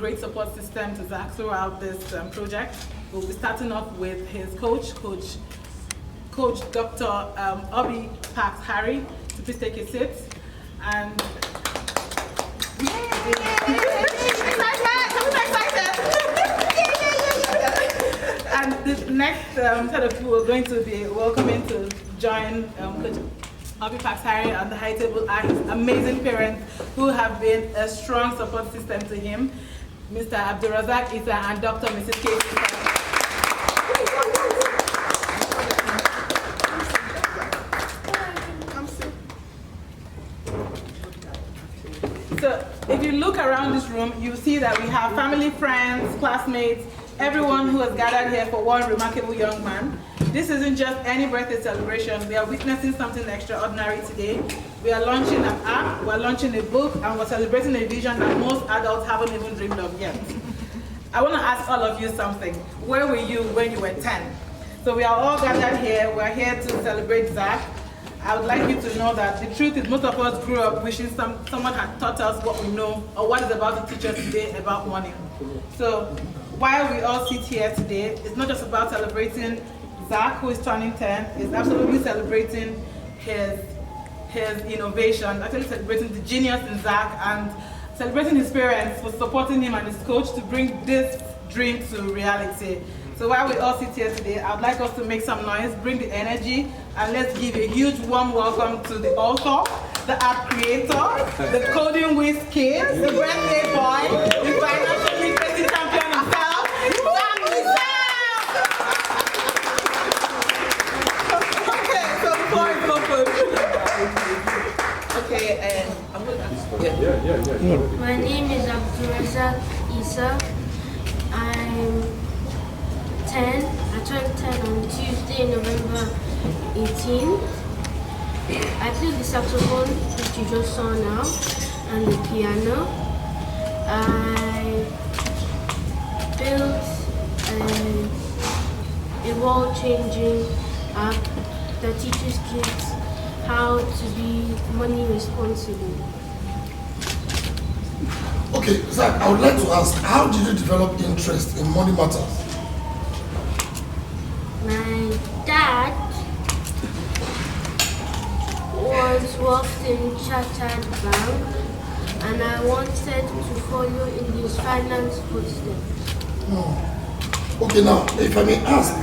great support system to Zach throughout this project. We'll be starting off with his coach Dr. Obi Pax Harry. So please take a seat. And and the next set of people we're going to be welcoming to join Coach Obi Pax Harry on the high table are his amazing parents who have been a strong support system to him, Mr. Abdulrazak Isa and Dr. Mrs. Casey. So if you look around this room, you see that we have family, friends, classmates, everyone who has gathered here for one remarkable young man. This isn't just any birthday celebration. We are witnessing something extraordinary today. We are launching an app, we're launching a book, and we're celebrating a vision that most adults haven't even dreamed of yet. I want to ask all of you something. Where were you when you were 10? So we are all gathered here. We're here to celebrate Zach. I would like you to know that the truth is most of us grew up wishing someone had taught us what we know or what is about to teach us today about money. So while we all sit here today, it's not just about celebrating Zach, who is turning 10. It's absolutely celebrating his innovation, actually celebrating the genius in Zach and celebrating his parents for supporting him and his coach to bring this dream to reality. So while we all sit here today, I would like us to make some noise, bring the energy, and let's give a huge warm welcome to the author, the app creator, the coding whiz kid, the birthday boy, the financial literacy champion himself, Okay, so the floor is open. Okay, and I'm going to ask. My name is Abdulrazak Isa. I'm 10. I turned 10 on Tuesday, November 18th. I play the saxophone, which you just saw now, and the piano. I built a world-changing app that teaches kids how to be money responsible. Okay, Zach, I would like to ask, how did you develop interest in money matters? My dad was worked in Chartered Bank, and I wanted to follow in his finance footsteps. Okay, now, if I may ask,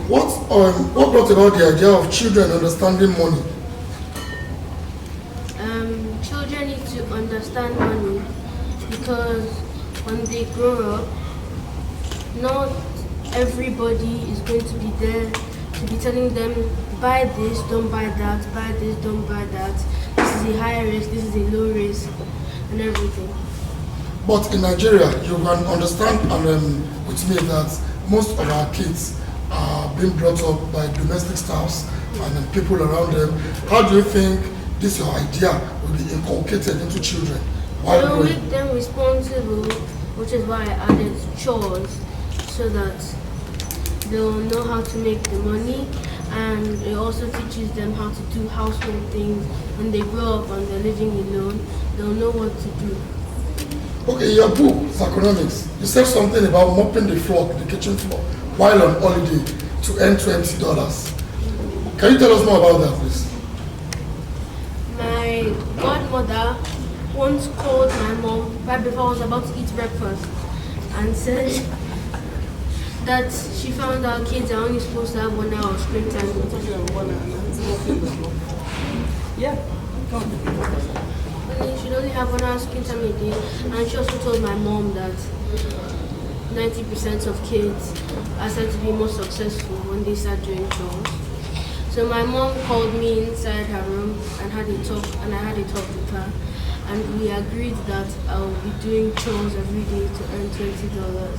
what brought about the idea of children understanding money? Children need to understand money because when they grow up, not everybody is going to be there to be telling them, buy this, don't buy that, buy this, don't buy that. This is a high risk, this is a low risk, and everything. But in Nigeria, you can understand with me that most of our kids are being brought up by domestic staffs and people around them. How do you think this your idea will be inculcated into children? I will make them responsible, which is why I added chores, so that they'll know how to make the money, and it also teaches them how to do household things. When they grow up and they're living alone, they'll know what to do. Okay, your book, Zaqonomics, you said something about mopping the floor, the kitchen floor, while on holiday to earn $20. Can you tell us more about that, please? My godmother once called my mom right before I was about to eat breakfast and said that she found out kids are only supposed to have 1 hour of screen time. Yeah. You should only have 1 hour screen time a day. And she also told my mom that 90% of kids are said to be more successful when they start doing chores. So my mom called me inside her room and had a talk, and I had a talk with her. And we agreed that I will be doing chores every day to earn $20.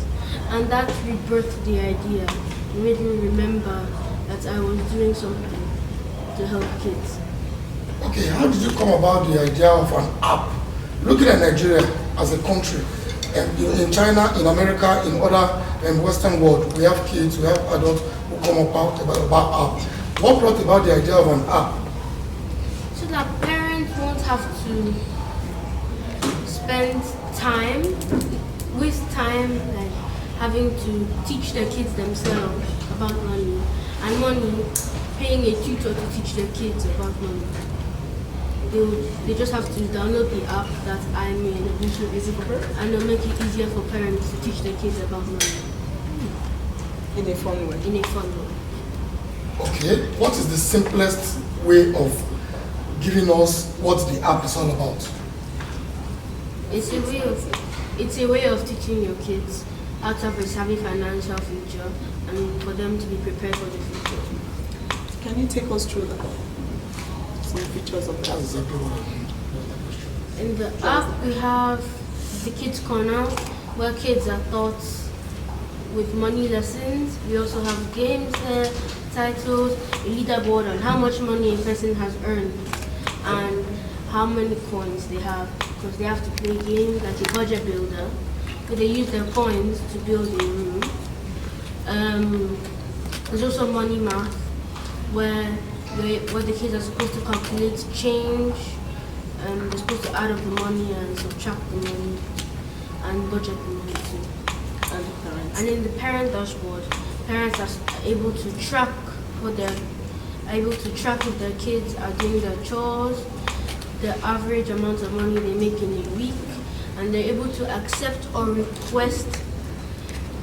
And that rebirthed the idea. It made me remember that I was doing something to help kids. Okay, how did you come about the idea of an app? Looking at Nigeria as a country, and in China, in America, in other Western world, we have kids, we have adults who come about app. What brought about the idea of an app? So that parents won't have to spend time waste time like having to teach their kids themselves about money, and money, paying a tutor to teach their kids about money. They just have to download the app that I made, and it'll make it easier for parents to teach their kids about money. In a fun way. In a fun way. Okay, what is the simplest way of giving us what the app is all about? It's a way of teaching your kids how to have a savvy financial future and for them to be prepared for the future. Can you take us through that? Some features of that. In the app, we have the Kids Corner, where kids are taught with money lessons. We also have games there, titles, a leaderboard on how much money a person has earned and how many coins they have, because they have to play games like a budget builder, where they use their coins to build a room. There's also money math, where the kids are supposed to calculate change, they're supposed to add up the money and subtract the money and budget the money too. And in the parent dashboard, parents are able to track if their kids are doing their chores, the average amount of money they make in a week, and they're able to accept or request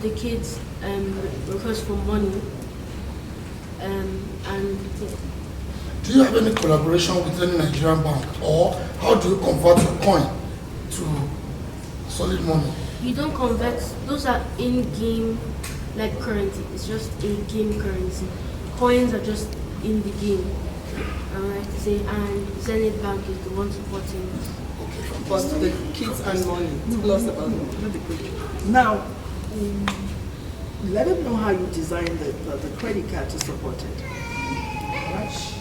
the kids' request for money. Do you have any collaboration with any Nigerian bank, or how do you convert your coin to solid money? You don't convert, those are in-game like currency. It's just a game currency. Coins are just in the game. Alright, and Zenith Bank is the one supporting us. But the kids earn money. Tell us about it. Now, let them know how you designed the credit card to support it. Right?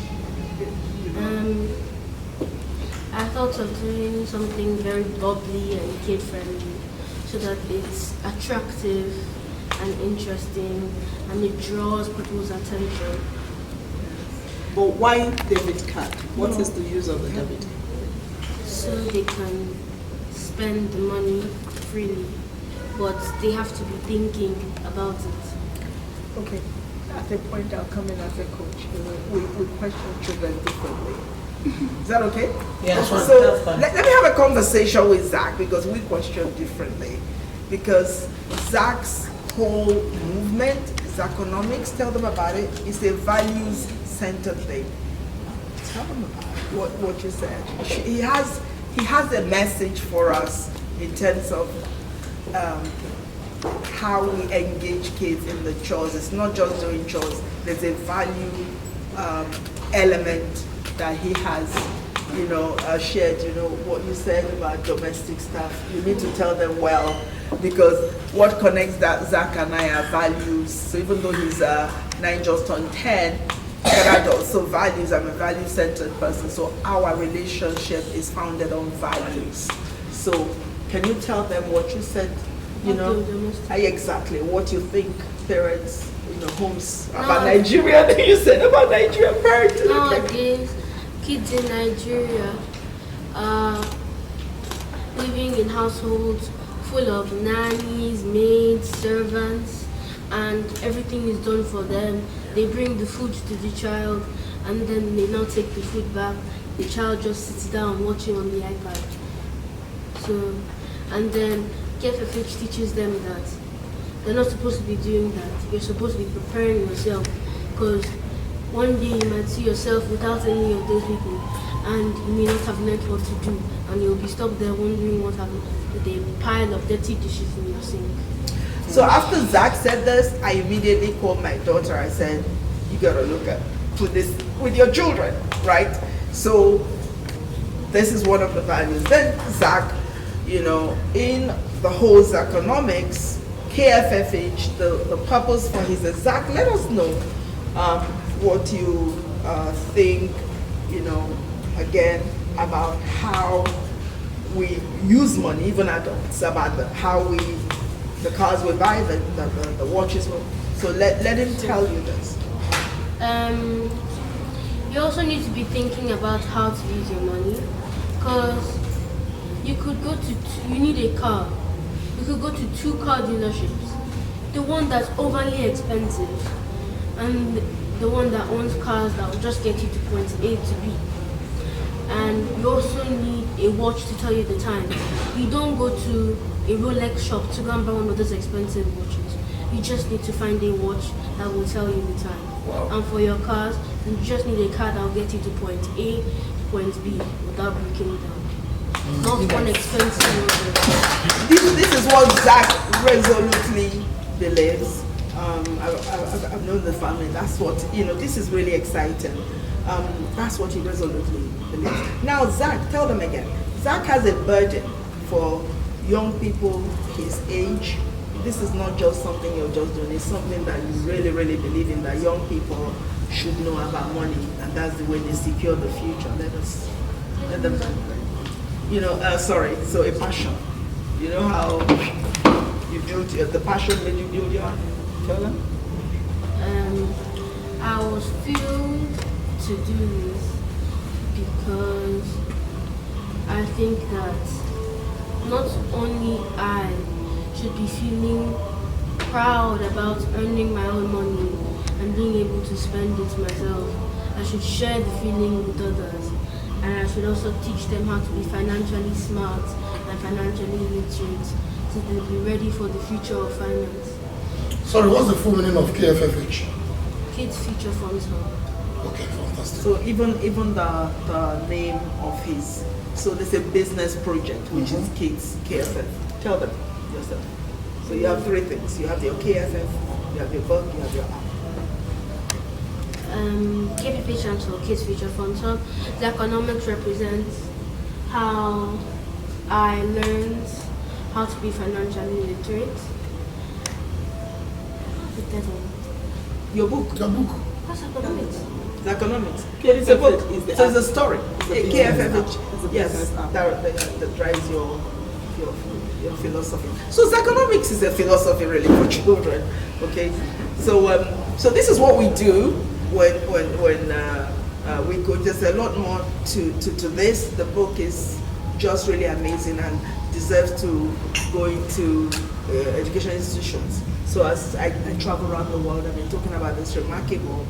I thought of doing something very bubbly and kid-friendly so that it's attractive and interesting and it draws people's attention. But why debit card? What is the use of the debit? So they can spend the money freely, but they have to be thinking about it. Okay. At a point, I'll come in as a coach. We question children differently. Is that okay? Yeah. So let me have a conversation with Zach, because we question differently. Because Zach's whole movement, Zaqonomics, tell them about it. It's a values-centered thing. Tell them about what you said. He has a message for us in terms of how we engage kids in the chores. It's not just doing chores. There's a value element that he has, shared. What you said about domestic stuff. You need to tell them well, because what connects that Zach and I are values. So even though he's 9 just turned 10, but also values. I'm a value-centered person. So our relationship is founded on values. So can you tell them what you said? Exactly what you think parents in the homes about Nigeria. You said about Nigerian parents. Nowadays, kids in Nigeria are living in households full of nannies, maids, servants, and everything is done for them. They bring the food to the child, and then they now take the food back. The child just sits down watching on the iPad. So, and then KFFH teaches them that they're not supposed to be doing that. You're supposed to be preparing yourself, because one day you might see yourself without any of those people, and you may not have learned what to do, and you'll be stuck there wondering what happened with a pile of dirty dishes in your sink. So after Zach said this, I immediately called my daughter. I said, you gotta look at this with your children, right? So this is one of the values. Then Zach, in the whole Zaqonomics, KFFH, the purpose for his Zach, let us know what you think, again, about how we use money, even adults, about the cars we buy, the watches. So let him tell you this. You also need to be thinking about how to use your money, because you could you need a car, we could go to 2 car dealerships. The one that's overly expensive and the one that owns cars that will just get you to point A to B. And you also need a watch to tell you the time. You don't go to a Rolex shop to go and buy one of those expensive watches. You just need to find a watch that will tell you the time. Wow. And for your cars, you just need a car that will get you to point A to point B without breaking down. Not one expensive one. This is what Zach resolutely believes. I've known the family. That's what, this is really exciting. That's what he resolutely believes. Now, Zach, tell them again. Zach has a burden for young people his age. This is not just something you're just doing. It's something that you really, really believe in, that young people should know about money, and that's the way they secure the future. Let them so a passion. You know how you built the passion made you build your, tell them? I was fueled to do this because I think that not only I should be feeling proud about earning my own money and being able to spend it myself, I should share the feeling with others, and I should also teach them how to be financially smart and financially literate so they'll be ready for the future of finance. Sorry, what's the full meaning of KFFH? Kids Future Funds Hub. Okay, fantastic. So even the name of his, so there's a business project which is Kids KFF. Tell them yourself. So you have 3 things. You have your KFF, you have your book, you have your app. KPP stands for Kids Future Funds Hub. Zaqonomics represents how I learned how to be financially literate. Your book. Your book. That's Zaqonomics. Zaqonomics. It's a book. So it's a story. KFF. Yes, that drives your philosophy. So Zaqonomics is a philosophy really for children. Okay. So this is what we do when we go. There's a lot more to this. The book is just really amazing and deserves to go into educational institutions. So as I travel around the world, I've been talking about this remarkable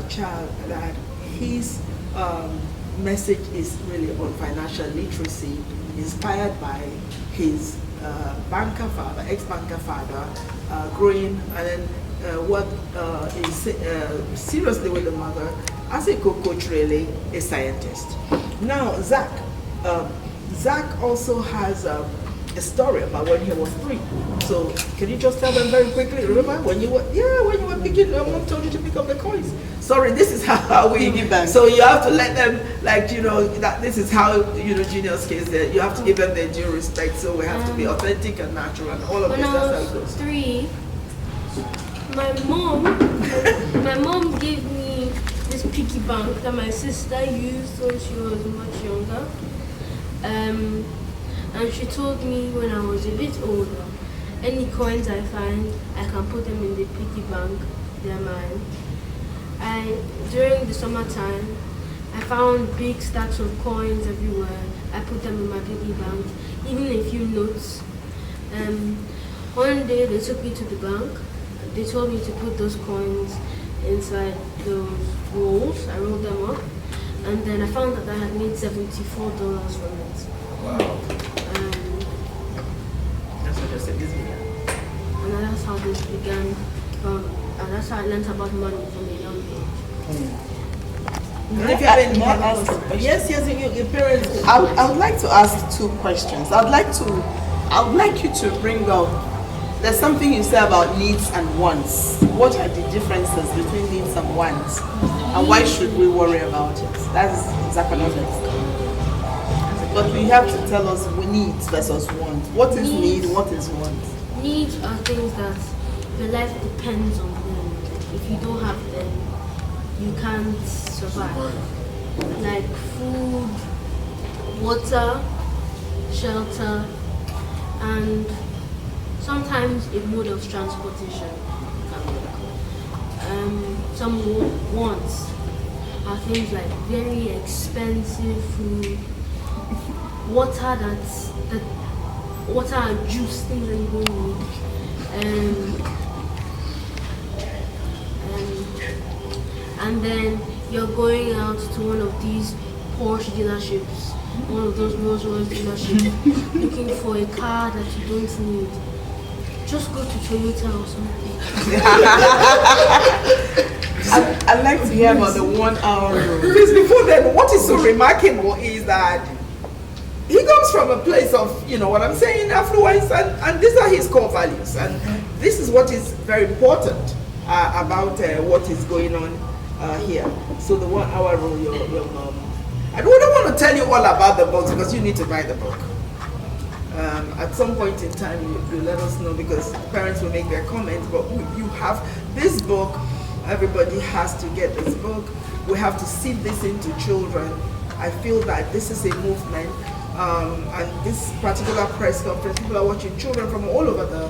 child that his message is really on financial literacy, inspired by his banker father, ex-banker father, growing and then worked seriously with the mother as a co-coach, really a scientist. Now, Zach also has a story about when he was 3. So can you just tell them very quickly? Remember when you were picking, your mom told you to pick up the coins. Sorry, this is how we give back. So you have to let them, that this is how juniors kids. You have to give them their due respect. So we have to be authentic and natural and all of this. When That's I how it was goes. 3, my mom gave me this piggy bank that my sister used when she was much younger. And she told me when I was a bit older, any coins I find, I can put them in the piggy bank, they're mine. During the summertime, I found big stacks of coins everywhere. I put them in my piggy bank, even a few notes. One day they took me to the bank. They told me to put those coins inside those rolls. I rolled them up, and then I found that I had made $74 from it. Wow. That's what I said. This video. And that's how this began. And that's how I learned about money from a young age. If you have any other questions. Yes, your parents. I would like to ask 2 questions. I would like you to bring up, there's something you say about needs and wants. What are the differences between needs and wants? And why should we worry about it? That's Zaqonomics. But you have to tell us needs versus wants. What is need? What is want? Needs are things that your life depends on them. If you don't have them, you can't survive. Like food, water, shelter, and sometimes a mode of transportation. Some wants are things like very expensive food, water that water and juice, things that you don't need. And then you're going out to one of these Porsche dealerships, one of those Rolls Royce dealerships, looking for a car that you don't need. Just go to Toyota or something. I'd like to hear about the 1 hour rule. Please, before then, what is so remarkable is that he comes from a place of, you know what I'm saying, affluence, and these are his core values. And this is what is very important about what is going on here. So the 1 hour rule, your mom. I don't want to tell you all about the books because you need to buy the book. At some point in time, you let us know because parents will make their comments, but you have this book. Everybody has to get this book. We have to seed this into children. I feel that this is a movement, and this particular press conference, people are watching, children from all over the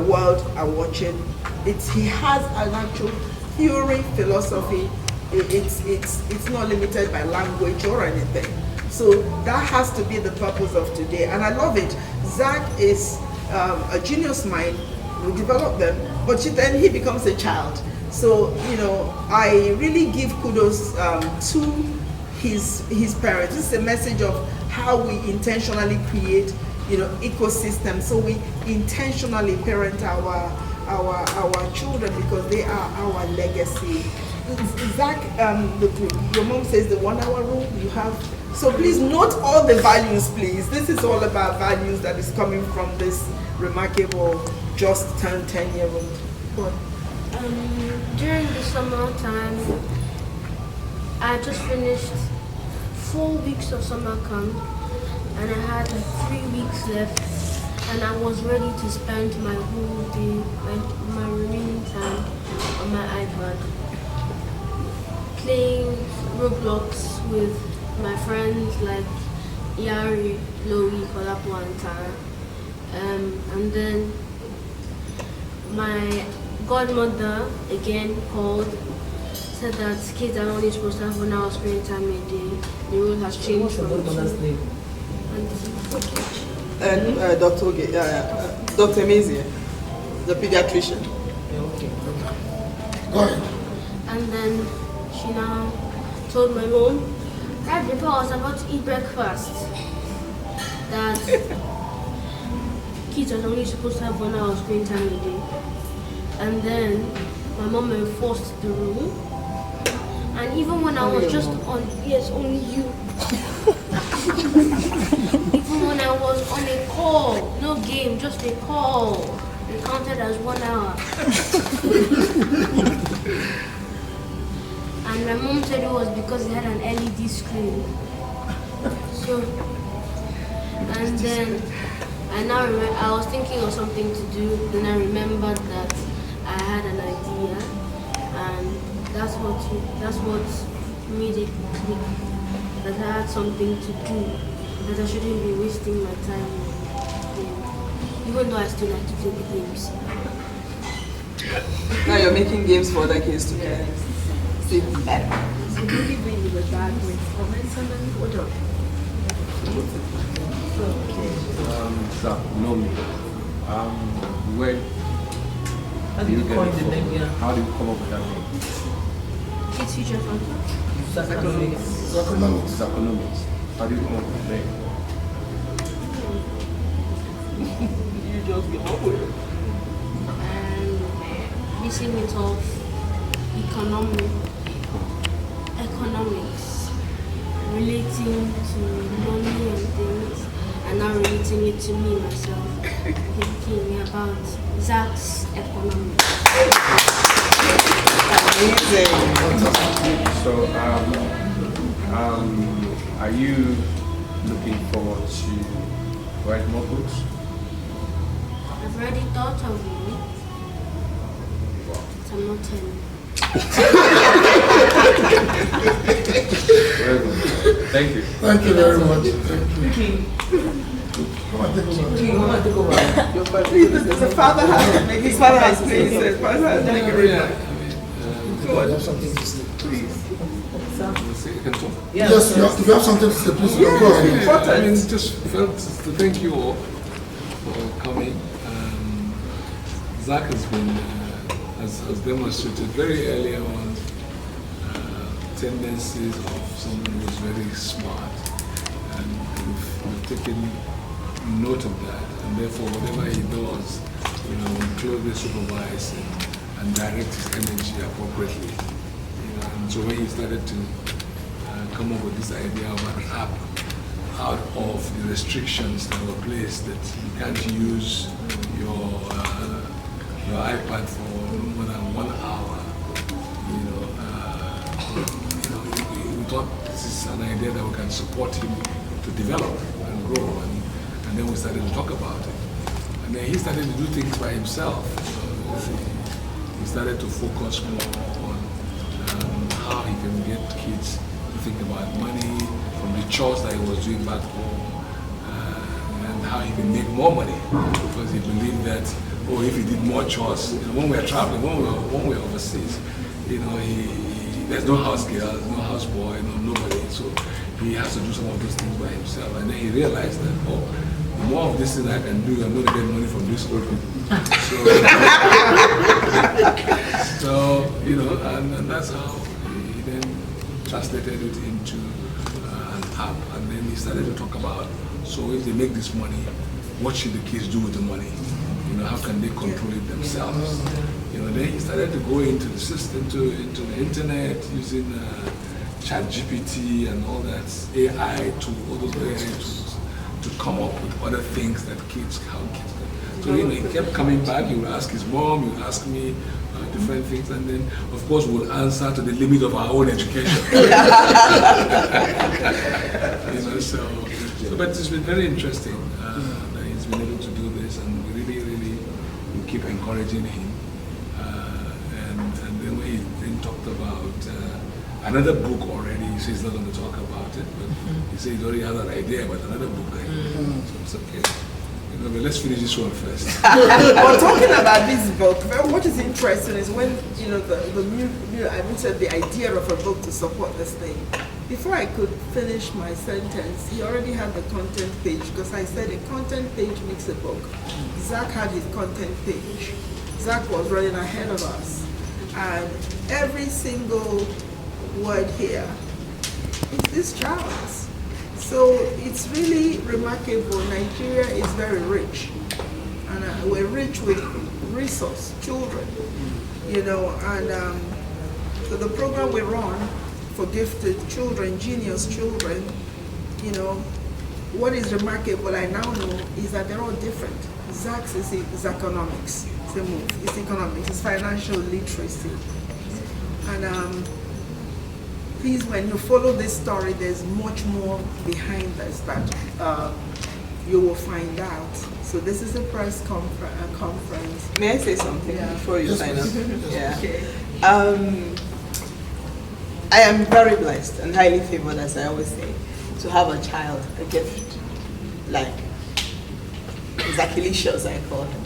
world are watching. He has an actual theory, philosophy. It's not limited by language or anything. So that has to be the purpose of today, and I love it. Zach is a genius mind. We develop them, but then he becomes a child. So, you know, I really give kudos to his parents. This is a message of how we intentionally create, you know, ecosystems. So we intentionally parent our children because they are our legacy. Zach, your mom says the 1 hour rule you have. So please note all the values, please. This is all about values that is coming from this remarkable, just turned 10-year-old. During the summer time, I just finished 4 weeks of summer camp, and I had 3 weeks left, and I was ready to spend my whole day, my remaining time on my iPad, playing Roblox with my friends like Yari, Loie, Kolapo, and Tara. And then my godmother again called, said that kids are only supposed to have 1 hour screen time a day. The rule has changed from 2. And Dr. Oge, Dr. Mazia, the pediatrician. Go ahead. And then she now told my mom, right before I was about to eat breakfast, that kids are only supposed to have 1 hour screen time a day. And then my mom enforced the rule. And even when I was just on, yes, only you. Even when I was on a call, no game, just a call, it counted as 1 hour. And my mom said it was because it had an LED screen. So, and then I was thinking of something to do, then I remembered that I had an idea, and that's what made it click, that I had something to do, that I shouldn't be wasting my time on games, even though I still like to play the games. Now you're making games for other kids to play. See better. So maybe when you were back with comments on them, what up? Zaqonomics. Where How did you coin the name? Yeah. How do you come up with that name? Kids Future Fund. Zaqonomics. Zaqonomics. How do you come up with the name? You just be humble. And missing it off economics, relating to money and things, and now relating it to me myself, thinking about Zach's economics. Amazing. So, are you looking forward to write more books? I've already thought of one, but I'm not telling. Very good. Thank you. Thank you very much. Thank you. Come on, take over. Your father. The father has to make his father has point, to say please. so. The father has to make a remark. You have something to say. Yeah, Yes, you have something to say, please. Yeah, Go ahead. important. I mean, just felt to thank you all for coming. Zach has been, has demonstrated very early on tendencies of someone who's very smart, and we've taken note of that, and therefore whatever he does, we closely supervise and direct his energy appropriately. And so when he started to come up with this idea of an app out of the restrictions that were placed, that you can't use your iPad for more than 1 hour, we thought this is an idea that we can support him to develop and grow, and then we started to talk about it. And then he started to do things by himself. He started to focus more on how he can get kids to think about money from the chores that he was doing back home, and how he can make more money, because he believed that, if he did more chores, when we are traveling, when we are overseas, there's no house girl, no house boy, nobody, so he has to do some of those things by himself. And then he realized that, the more of this thing I can do, I'm going to get money from these old people. And that's how he then translated it into an app. And then he started to talk about, so if they make this money, what should the kids do with the money? How can they control it themselves? Then he started to go into the system, into the internet, using ChatGPT and all that AI tools, all those AI tools, to come up with other things that how kids can. So he kept coming back. He would ask his mom, he would ask me different things, and then of course we'll answer to the limit of our own education. But it's been very interesting that he's been able to do this, and we really keep encouraging him. And then when he then talked about another book already, he says he's not going to talk about it, but he says he already has an idea about another book. So it's okay. But let's finish this one first. Well, talking about this book, what is interesting is when I mentioned the idea of a book to support this thing. Before I could finish my sentence, he already had the content page, because I said a content page makes a book. Zach had his content page. Zach was running ahead of us, and every single word here is this child's. So it's really remarkable. Nigeria is very rich, and we're rich with resource children, and so the program we run for gifted children, genius children, what is remarkable I now know is that they're all different. Zach's is Zaqonomics, it's economics, it's financial literacy, and please, when you follow this story, there's much more behind this that you will find out. So this is a press conference. May I say something before you sign up? Yeah. Okay. I am very blessed and highly favored, as I always say, to have a child, a gift, like Zachilicious, I call him.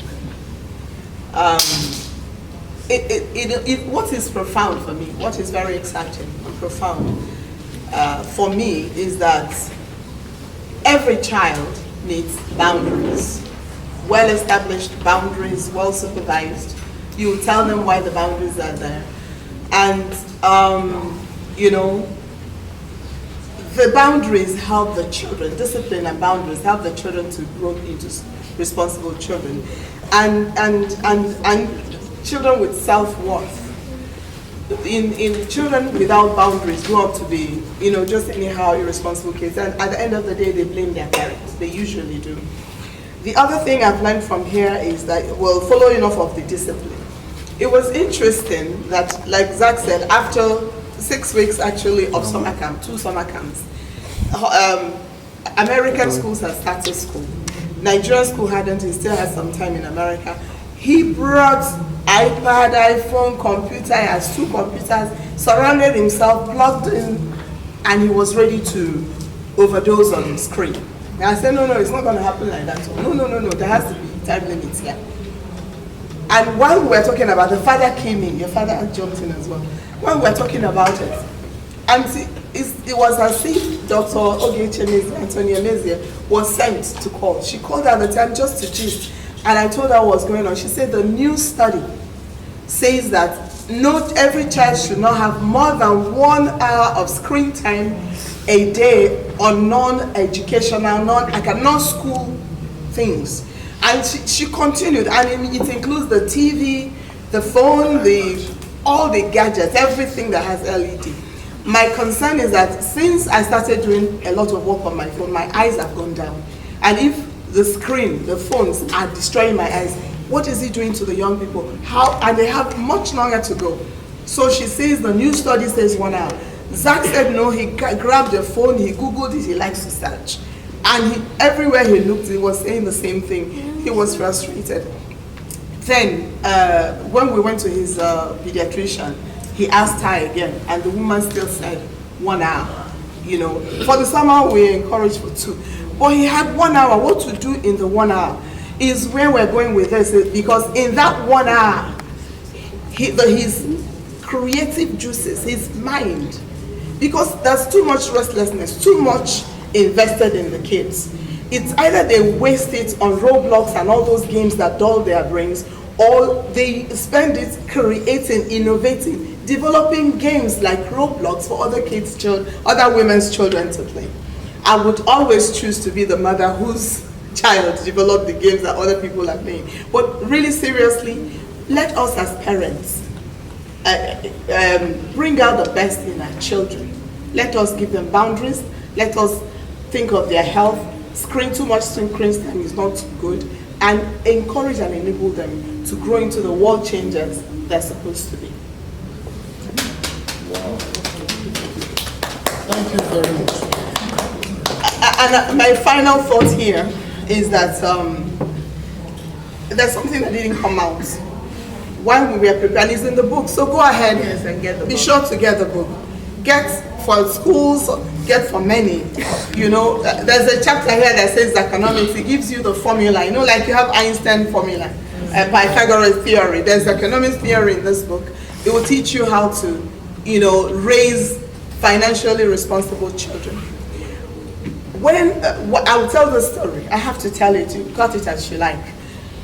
What is profound for me, what is very exciting and profound for me is that every child needs boundaries, well-established boundaries, well-supervised. You tell them why the boundaries are there. And, the boundaries help the children, discipline and boundaries help the children to grow into responsible children. And children with self-worth. In children without boundaries grow up to be, just anyhow irresponsible kids. And at the end of the day, they blame their parents. They usually do. The other thing I've learned from here is that, following off of the discipline, it was interesting that, like Zach said, after 6 weeks actually of summer camp, 2 summer camps, American schools had started school. Nigerian school hadn't, he still had some time in America. He brought iPad, iPhone, computer, he has 2 computers, surrounded himself, plugged in, and he was ready to overdose on the screen. And I said, no, it's not going to happen like that. No, there has to be time limits here. And while we were talking about, the father came in, your father jumped in as well. When we were talking about it, and see, it was as if Dr. Ogechi Antonia Mezie was sent to call. She called at the time just to gist, and I told her what was going on. She said the new study says that not every child should not have more than 1 hour of screen time a day on non-educational, non-school things. And she continued, and it includes the TV, the phone, all the gadgets, everything that has LED. My concern is that since I started doing a lot of work on my phone, my eyes have gone down. And if the screen, the phones are destroying my eyes, what is it doing to the young people? And they have much longer to go. So she says the new study says 1 hour. Zach said no, he grabbed the phone, he Googled it, he likes to search. And everywhere he looked, he was saying the same thing. He was frustrated. Then, when we went to his pediatrician, he asked her again, and the woman still said 1 hour. You know, for the summer, we encouraged for 2. But he had 1 hour. What to do in the 1 hour is where we're going with this, because in that 1 hour, his creative juices, his mind, because there's too much restlessness, too much invested in the kids. It's either they waste it on Roblox and all those games that dull their brains, or they spend it creating, innovating, developing games like Roblox for other women's children to play. I would always choose to be the mother whose child developed the games that other people are playing. But really seriously, let us as parents bring out the best in our children. Let us give them boundaries. Let us think of their health. Too much screen time is not good. And encourage and enable them to grow into the world changers they're supposed to be. Wow. Thank you very much. And my final thought here is that there's something that didn't come out while we were preparing. It's in the book, so go ahead and get the book. Be sure to get the book. Get for schools, get for many. You know, there's a chapter here that says Zaqonomics. It gives you the formula. You know, like you have Einstein formula, Pythagoras theory. There's economics theory in this book. It will teach you how to, you know, raise financially responsible children. When I will tell the story, I have to tell it. You cut it as you like.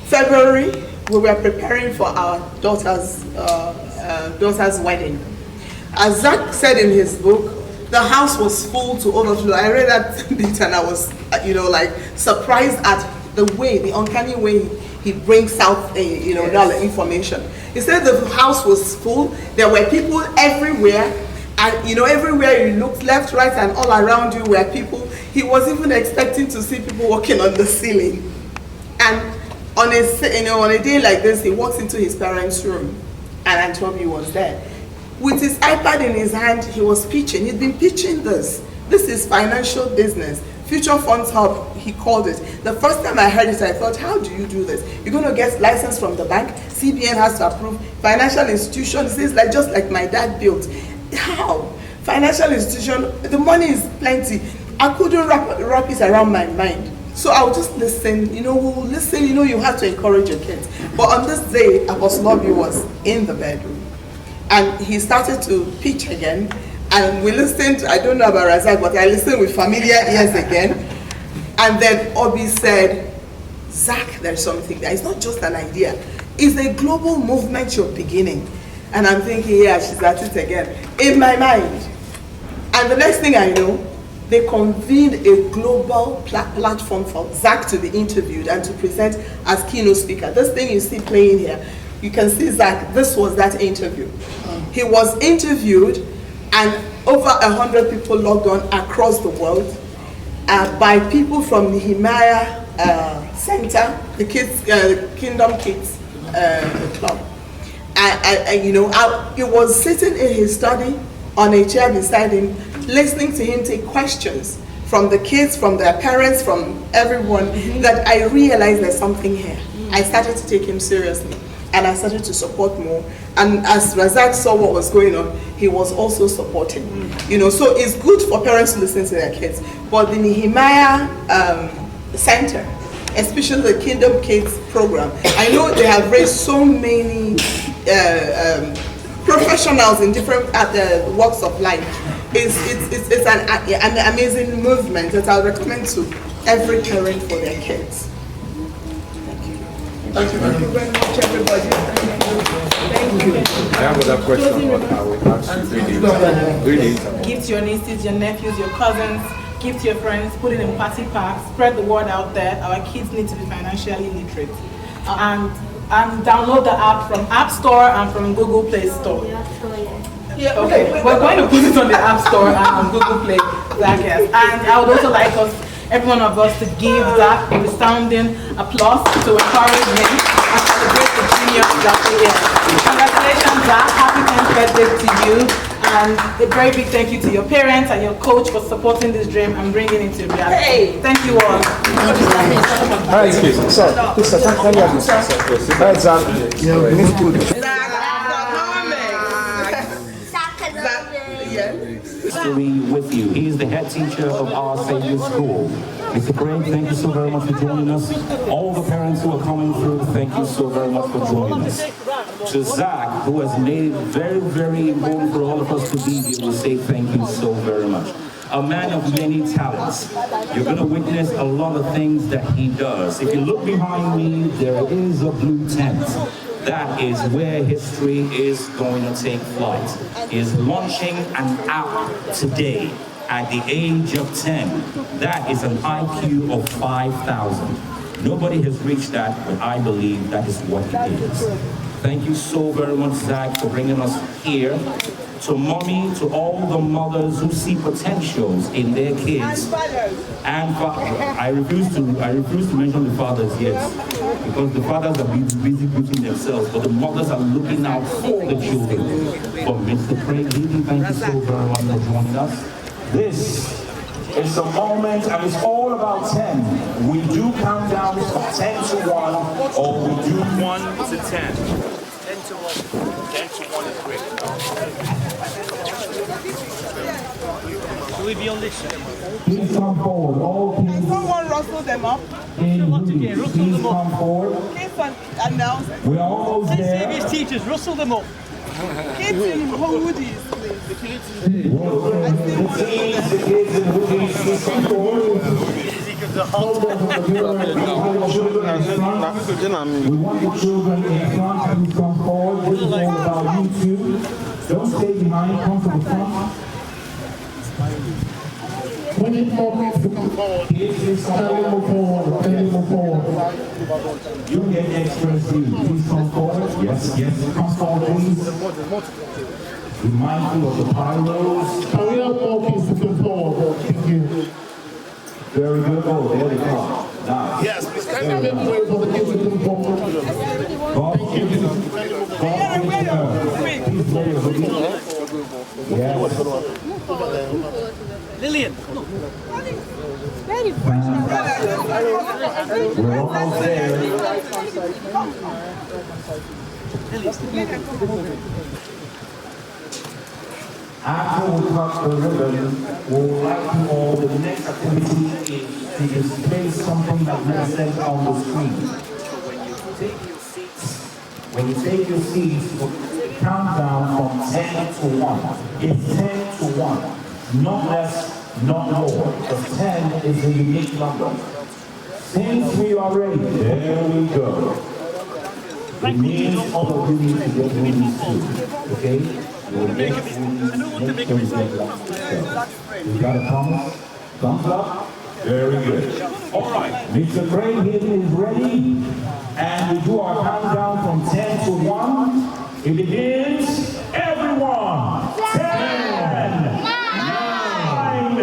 February, we were preparing for our daughter's wedding. As Zach said in his book, the house was full to overflow. I read that bit and I was, you know, like surprised at the uncanny way he brings out, all the information. He said the house was full. There were people everywhere. And you know, everywhere you looked, left, right, and all around you were people. He was even expecting to see people walking on the ceiling. And on a day like this, he walks into his parents' room, and Antobi was there. With his iPad in his hand, he was pitching. He'd been pitching this. This is financial business. Future Funds Hub, he called it. The first time I heard it, I thought, how do you do this? You're going to get license from the bank. CBN has to approve. Financial institution, this is just like my dad built. How? Financial institution, the money is plenty. I couldn't wrap it around my mind. So I'll just listen, we'll listen, you have to encourage your kids. But on this day, Apostle Lobby was in the bedroom. And he started to pitch again. And we listened, I don't know about Razak, but I listened with familiar ears again. And then Obi said, Zach, there's something there. It's not just an idea. It's a global movement you're beginning. And I'm thinking, yeah, she's at it again. In my mind. And the next thing I know, they convened a global platform for Zach to be interviewed and to present as keynote speaker. This thing you see playing here, you can see Zach, this was that interview. He was interviewed and over 100 people logged on across the world by people from the Nehemiah Center, the Kingdom Kids Club. He was sitting in his study on a chair beside him, listening to him take questions from the kids, from their parents, from everyone, that I realized there's something here. I started to take him seriously, and I started to support more. And as Razak saw what was going on, he was also supporting. So it's good for parents to listen to their kids. But the Nehemiah Center, especially the Kingdom Kids program, I know they have raised so many professionals in different walks of life it's an amazing movement that I'll recommend to every parent for their kids. Thank you very Very much, everybody. Thank you. I have another question, but I will ask you 3 days. Give to your nieces, your nephews, your cousins, give to your friends, put it in party packs, spread the word out there. Our kids need to be financially literate. And download the app from App Store and from Google Play Store. Yeah, Okay, we're going to put it on the App Store and on Google Play, Zach, yes. And I would also like every one of us to give Zach a resounding applause to encourage him and celebrate the genius that he is. Congratulations, Zach. Happy 10th birthday to you. And a very big thank you to your parents and your coach for supporting this dream and bringing it to reality. Hey. Thank you all. Hi, excuse me. Sorry. This is History with you. He is the head teacher of our Savior School. Mr. Craig, thank you so very much for joining us. All the parents who are coming through, thank you so very much for joining us. To Zach, who has made it very, very important for all of us to be here, we say thank you so very much. A man of many talents. You're going to witness a lot of things that he does. If you look behind me, there is a blue tent. That is where history is going to take flight. He is launching an app today at the age of 10. That is an IQ of 5,000. Nobody has reached that, but I believe that is what he is. Thank you so very much, Zach, for bringing us here. To mommy, to all the mothers who see potentials in their kids. And I refuse to mention the fathers yet, because the fathers are busy putting themselves, but the mothers are looking out for the children. But Mr. Craig, thank you so very much for joining us. This is the moment, and it's all about 10. We do count down from 10 to 1, or we do 1 to 10. 10 to 1. 10 to 1 is great. Will we be on this? Please come forward. All kids. Can someone rustle them up? Please come forward. Please announce it. We are almost there. Previous teachers, rustle them up. Kids in hoodies, please. The kids in hoodies, please come forward. We want the children in front to come forward. This is all about you two. Don't stay behind, come to the front. We need more kids to come forward. Kids, move forward. You get extra seat. Please come forward. Yes. Come forward, please. Be mindful of the pyros. Can we have more kids to come forward? Thank you. Very good. Oh, there they come. Nice. Yes, please. Can you make way for the kids to come forward? Please play your hoodie. Yes. Lillian, We're almost there. After we cut the ribbon, we would like to all the next activity is to display something that represents on the screen. When you take your seats, count down from 10 to 1. It's 10 to 1. Not less, not more. Because 10 is a unique number. Since we are ready, there we go. It means all of you need to get movies too. Okay? You'll get movies, make sure you get that. You got a promise? Thumbs up? Very good. Alright, Mr. Craig here is ready. And we do our countdown from 10 to 1. It begins. Everyone! 10, 9,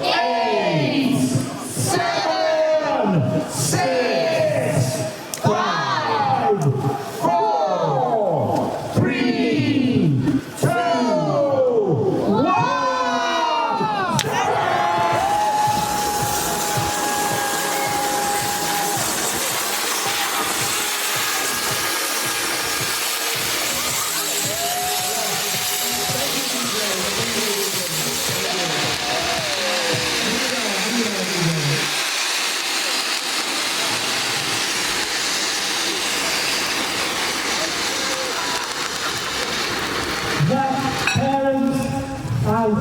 8, 7, 6, 5, 4, 3, 2, 1.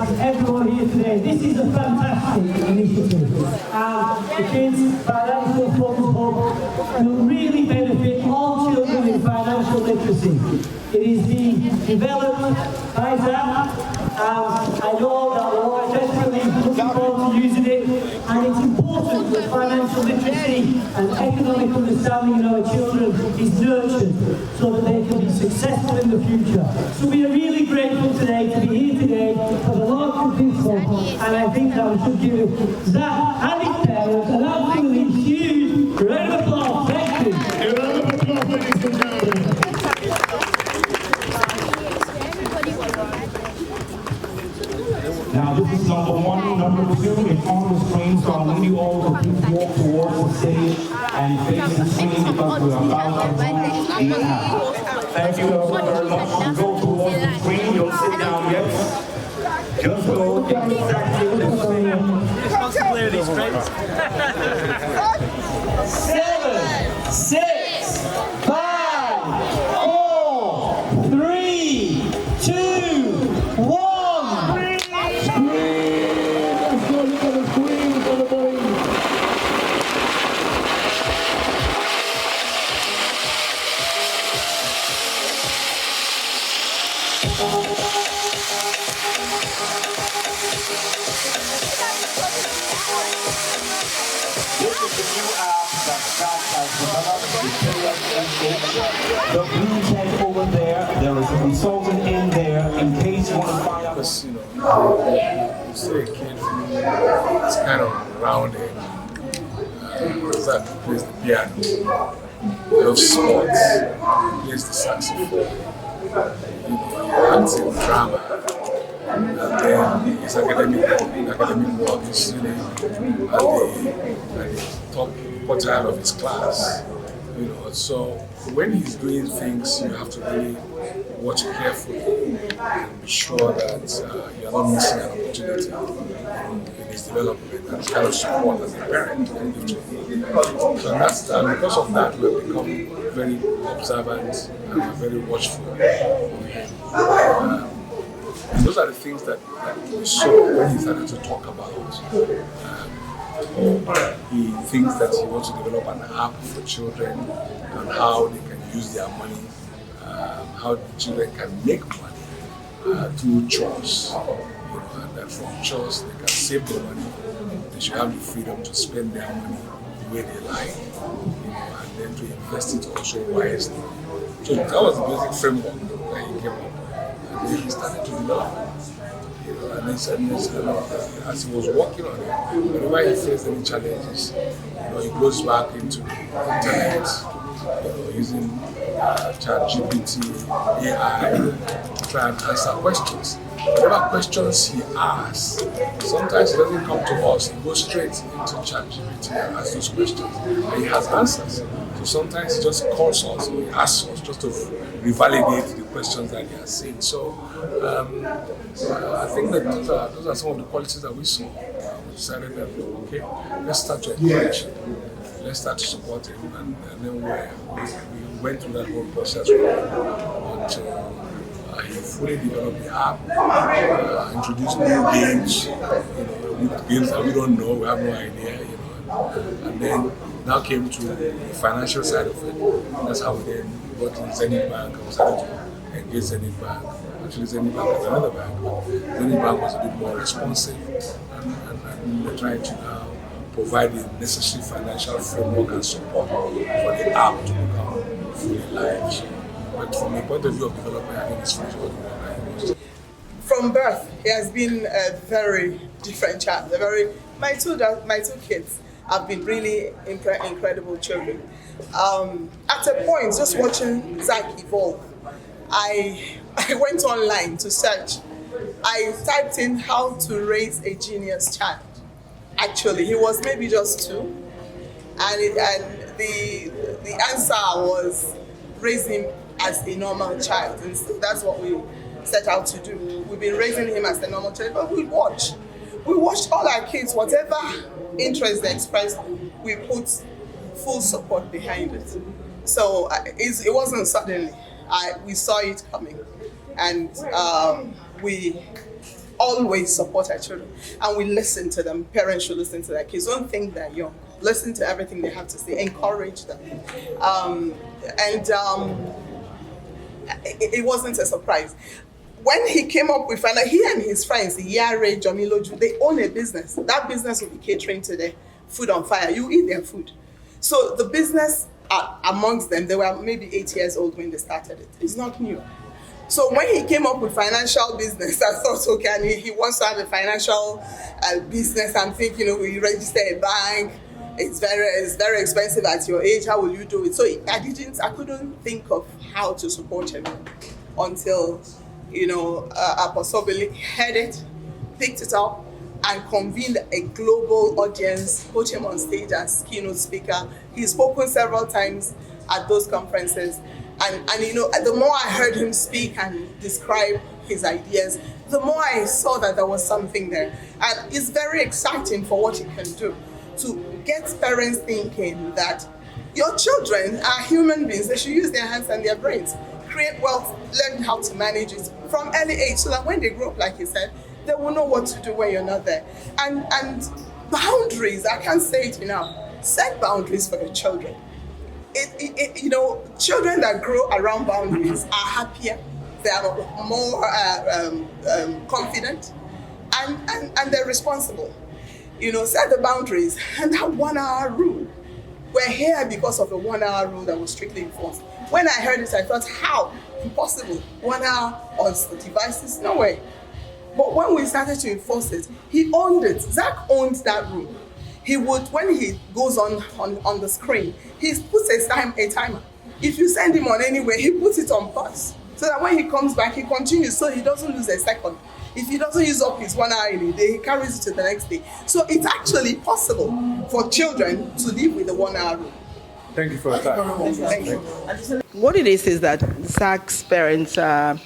and everyone here today. This is a fantastic initiative. And the Kids Financial Funds Hub will really benefit all children in financial literacy. It is being developed by Zach, and I know that we're all desperately looking forward to using it, and it's important that financial literacy and economic understanding in our children is nurtured so that they can be successful in the future. So we are really grateful today to be here today for the launch of this one, and I think that we should give Zach and his parents an absolutely huge round of applause. Thank you. A round of applause, ladies and gentlemen. Now this is number one. Number two is on the screen, so I need you all to please walk towards the stage and face the screen because we are about to launch the app. Thank you all very much. Go towards the screen, don't sit down yet. Just go exactly to the screen. Responsibility, friends. 7, 6, 5, 4, 3, 2, 1. This is the new app that Zach has developed. The blue tent over there, there is a consultant in there in case you want to find out. Because, you see a kid who is kind of rounded, Zach plays the piano, loves sports, plays the saxophone, he acts in drama. And then his academic work is really at the top quartile of his class. So when he's doing things, you have to really watch carefully and be sure that you're not missing an opportunity in his development and kind of support as a parent. So and because of that, we've become very observant and very watchful of him. Those are the things that we saw when he started to talk about. He thinks that he wants to develop an app for children and how they can use their money, how children can make money through chores. And that from chores they can save their money. They should have the freedom to spend their money the way they like, and then to invest it also wisely. So that was the basic framework that he came up. And then he started to develop it. And as he was working on it, whenever he faced any challenges, he goes back into the internet, using ChatGPT, AI, to try and answer questions. Whatever questions he asks, sometimes he doesn't come to us, he goes straight into ChatGPT and asks those questions, and he has answers. So sometimes he just calls us, or he asks us just to revalidate the questions that he has seen. So I think that those are some of the qualities that we saw. We decided that, okay, let's start to encourage him, let's start to support him, and then we went through that whole process until he fully developed the app, introduced new games, games that we don't know, we have no idea, and then now came to the financial side of it. That's how we then got to Zenith Bank and we started to engage Zenith Bank. Actually, Zenith Bank was another bank, but Zenith Bank was a bit more responsive, and we're trying to now provide the necessary financial framework and support for the app to become fully live. But from the point of view of development, I think it's fully what. From birth, he has been a very different child. My two kids have been really incredible children. At a point, just watching Zach evolve, I went online to search. I typed in how to raise a genius child. Actually, he was maybe just 2, and the answer was raise him as a normal child, and so that's what we set out to do. We've been raising him as a normal child, but we watched all our kids, whatever interest they expressed, we put full support behind it. So it wasn't suddenly. We saw it coming, and we always support our children, and we listen to them. Parents should listen to their kids. Don't think they're young. Listen to everything they have to say. Encourage them. It wasn't a surprise. When he came up with, and he and his friends, Yare, Jomiloju, they own a business. That business will be catering to the food on fire. You eat their food. So the business amongst them, they were maybe 8 years old when they started it. It's not new. So when he came up with financial business, I thought, okay, and he wants to have a financial business. I'm thinking, we register a bank. It's very expensive at your age. How will you do it? So I couldn't think of how to support him until, Apostle Billy heard it, picked it up, and convened a global audience, put him on stage as keynote speaker. He's spoken several times at those conferences. And the more I heard him speak and describe his ideas, the more I saw that there was something there. And it's very exciting for what he can do, to get parents thinking that your children are human beings. They should use their hands and their brains, create wealth, learn how to manage it from early age, so that when they grow up, like he said, they will know what to do when you're not there. And boundaries, I can't say it enough. Set boundaries for the children. Children that grow around boundaries are happier, they are more confident, and they're responsible. Set the boundaries. And that 1 hour rule, we're here because of the 1 hour rule that was strictly enforced. When I heard it, I thought, how? Impossible. 1 hour on devices? No way. But when we started to enforce it, he owned it. Zach owned that rule. He would, when he goes on the screen, he puts a timer. If you send him on anywhere, he puts it on pause, so that when he comes back, he continues, so he doesn't lose a second. If he doesn't use up his 1 hour in a day, he carries it to the next day. So it's actually possible for children to live with the 1 hour rule. Thank you for your time. Thank you. What it is that Zach's parents are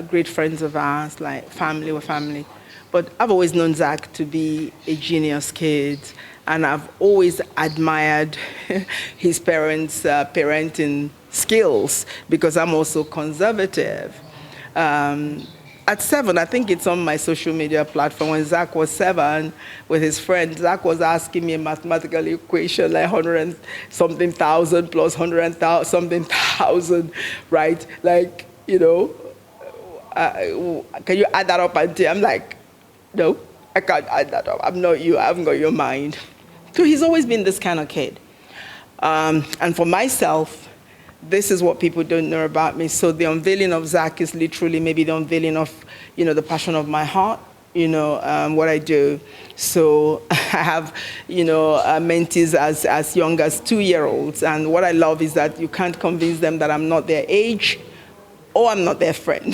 great friends of ours, like family. But I've always known Zach to be a genius kid, and I've always admired his parents' parenting skills, because I'm also conservative. At 7, I think it's on my social media platform, when Zach was 7 with his friend, Zach was asking me a mathematical equation like 100 and something thousand plus 100 and something thousand, right? Like, can you add that up? And I'm like, no, I can't add that up. I'm not you. I haven't got your mind. So he's always been this kind of kid. And for myself, this is what people don't know about me. So the unveiling of Zach is literally maybe the unveiling of, the passion of my heart, what I do. So I have, mentees as young as 2-year-olds. And what I love is that you can't convince them that I'm not their age, or I'm not their friend,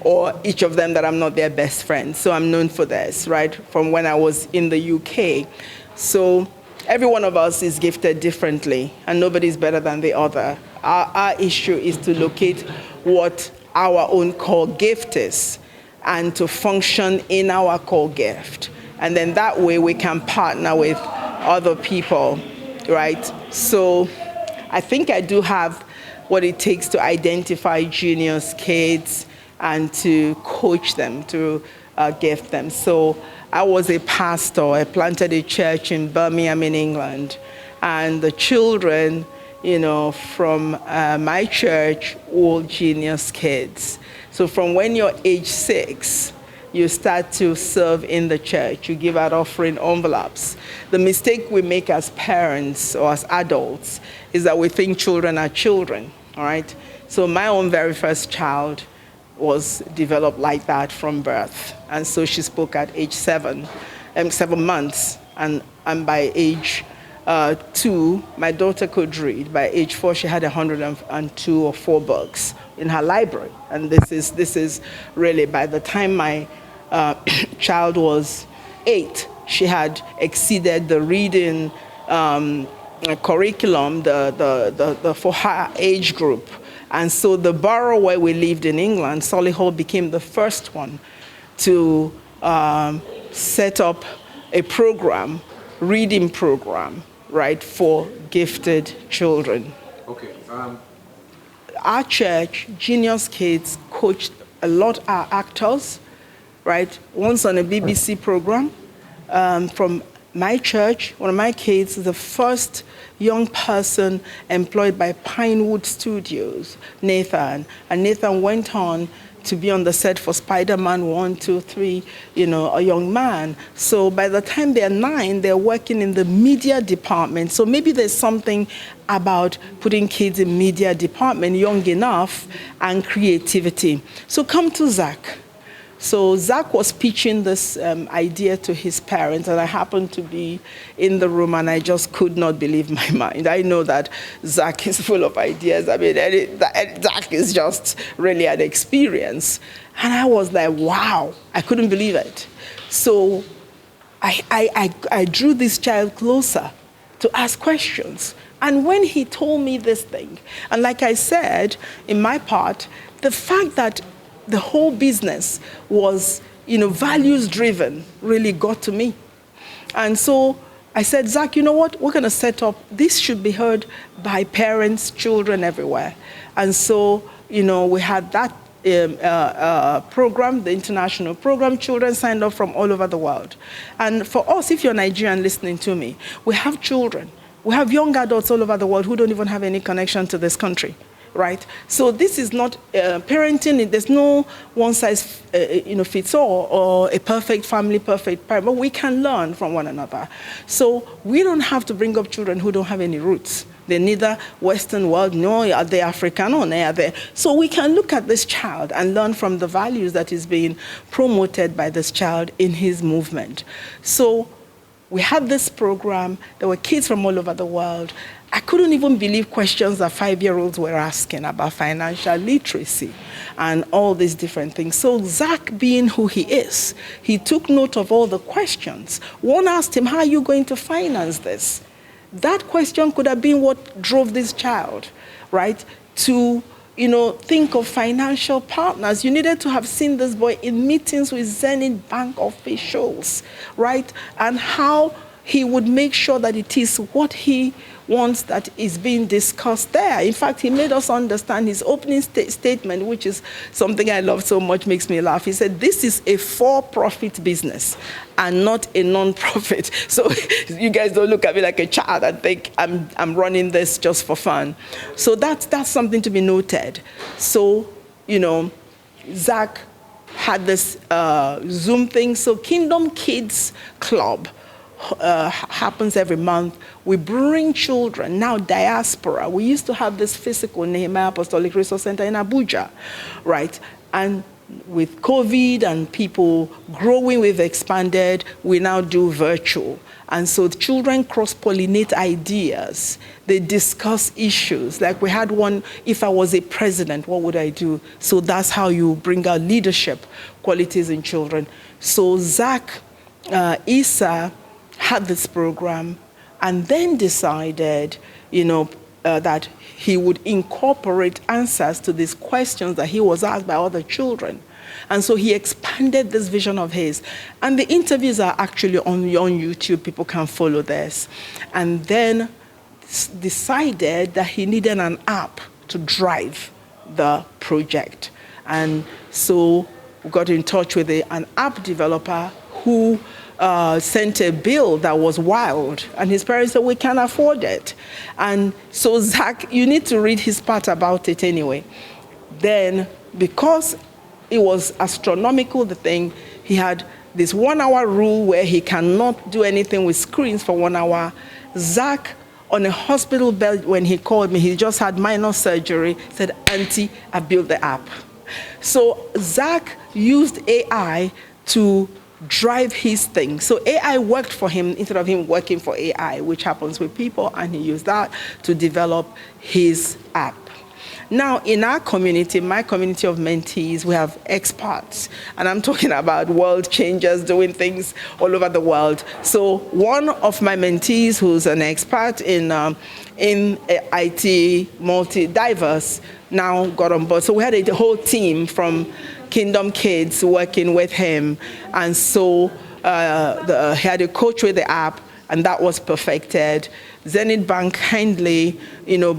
or each of them that I'm not their best friend. So I'm known for this, right, from when I was in the UK. So every one of us is gifted differently, and nobody's better than the other. Our issue is to locate what our own core gift is, and to function in our core gift. And then that way we can partner with other people, right? So I think I do have what it takes to identify genius kids and to coach them, to gift them. So I was a pastor. I planted a church in Birmingham in England. And the children, from my church, all genius kids. So from when you're age 6, you start to serve in the church. You give out offering envelopes. The mistake we make as parents or as adults is that we think children are children, all right? So my own very first child was developed like that from birth. And so she spoke at age 7 months. And by age 2, my daughter could read. By age 4, she had 102 or 4 books in her library. And this is really, by the time my child was 8, she had exceeded the reading curriculum for her age group. And so the borough where we lived in England, Solihull, became the first one to set up a program, reading program, right, for gifted children. Okay. Our church, Genius Kids, coached a lot of our actors, right? Once on a BBC program from my church, one of my kids is the first young person employed by Pinewood Studios, Nathan. And Nathan went on to be on the set for Spider-Man 1, 2, 3, a young man. So by the time they're 9, they're working in the media department. So maybe there's something about putting kids in media department young enough and creativity. So come to Zach. So Zach was pitching this idea to his parents, and I happened to be in the room, and I just could not believe my mind. I know that Zach is full of ideas. I mean, Zach is just really an experience. And I was like, wow, I couldn't believe it. So I drew this child closer to ask questions. And when he told me this thing, and like I said, in my part, the fact that the whole business was, values-driven really got to me. And so I said, Zach, you know what? We're going to set up, this should be heard by parents, children everywhere. And so, we had that program, the international program. Children signed up from all over the world. And for us, if you're Nigerian listening to me, we have children. We have young adults all over the world who don't even have any connection to this country. Right? So this is not parenting. There's no one size fits all or a perfect family, perfect parent, but we can learn from one another. So we don't have to bring up children who don't have any roots. They're neither Western world, nor are they African, nor are they. So we can look at this child and learn from the values that is being promoted by this child in his movement. So we had this program. There were kids from all over the world. I couldn't even believe questions that 5-year-olds were asking about financial literacy and all these different things. So Zach, being who he is, he took note of all the questions. One asked him, how are you going to finance this? That question could have been what drove this child, right, to think of financial partners. You needed to have seen this boy in meetings with Zenith Bank officials, right, and how he would make sure that it is what he wants that is being discussed there. In fact, he made us understand his opening statement, which is something I love so much, makes me laugh. He said, this is a for-profit business and not a non-profit. So you guys don't look at me like a child and think I'm running this just for fun. So that's something to be noted. So, Zach had this Zoom thing. So Kingdom Kids Club happens every month. We bring children, now diaspora. We used to have this physical Nehemiah Apostolic Resource Center in Abuja, right? And with COVID and people growing, we've expanded. We now do virtual. And so the children cross-pollinate ideas. They discuss issues. Like we had one, if I was a president, what would I do? So that's how you bring out leadership qualities in children. So Zach Issa had this program and then decided, that he would incorporate answers to these questions that he was asked by other children. And so he expanded this vision of his. And the interviews are actually on YouTube. People can follow this. And then decided that he needed an app to drive the project. And so we got in touch with an app developer who sent a bill that was wild, and his parents said, we can't afford it. And so Zach, you need to read his part about it anyway. Then, because it was astronomical, the thing, he had this 1-hour rule where he cannot do anything with screens for 1 hour. Zach, on a hospital bed, when he called me, he just had minor surgery, said, Auntie, I built the app. So Zach used AI to drive his thing. So AI worked for him instead of him working for AI, which happens with people, and he used that to develop his app. Now, in our community, my community of mentees, we have experts, and I'm talking about world changers doing things all over the world. So one of my mentees, who's an expert in IT, multi-diverse, now got on board. So we had a whole team from Kingdom Kids working with him, and so he had a coach with the app, and that was perfected. Zenith Bank kindly,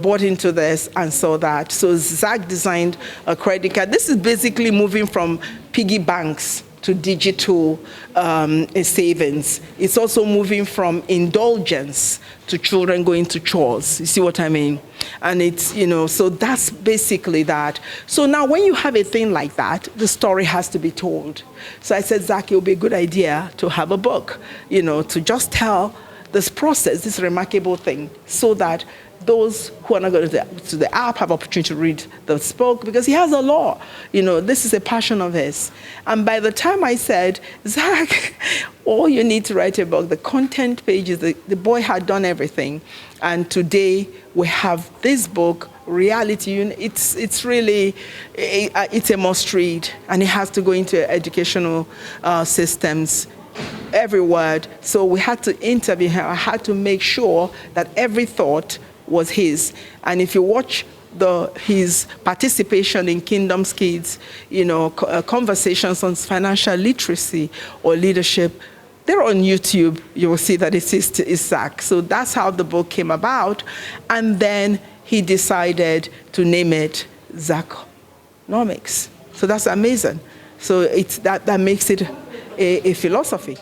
bought into this and saw that. So Zach designed a credit card. This is basically moving from piggy banks to digital savings. It's also moving from indulgence to children going to chores. You see what I mean? And it's, so that's basically that. So now when you have a thing like that, the story has to be told. So I said, Zach, it would be a good idea to have a book, to just tell this process, this remarkable thing, so that those who are not going to the app have opportunity to read the book, because he has a law. This is a passion of his. And by the time I said, Zach, all you need to write a book, the content pages, the boy had done everything. And today we have this book, Reality. It's really, it's a must read, and it has to go into educational systems. Every word. So we had to interview him. I had to make sure that every thought was his. And if you watch his participation in Kingdom's Kids, conversations on financial literacy or leadership, they're on YouTube. You will see that it is Zach. So that's how the book came about. And then he decided to name it Zaqonomics. So that's amazing. So that makes it a philosophy.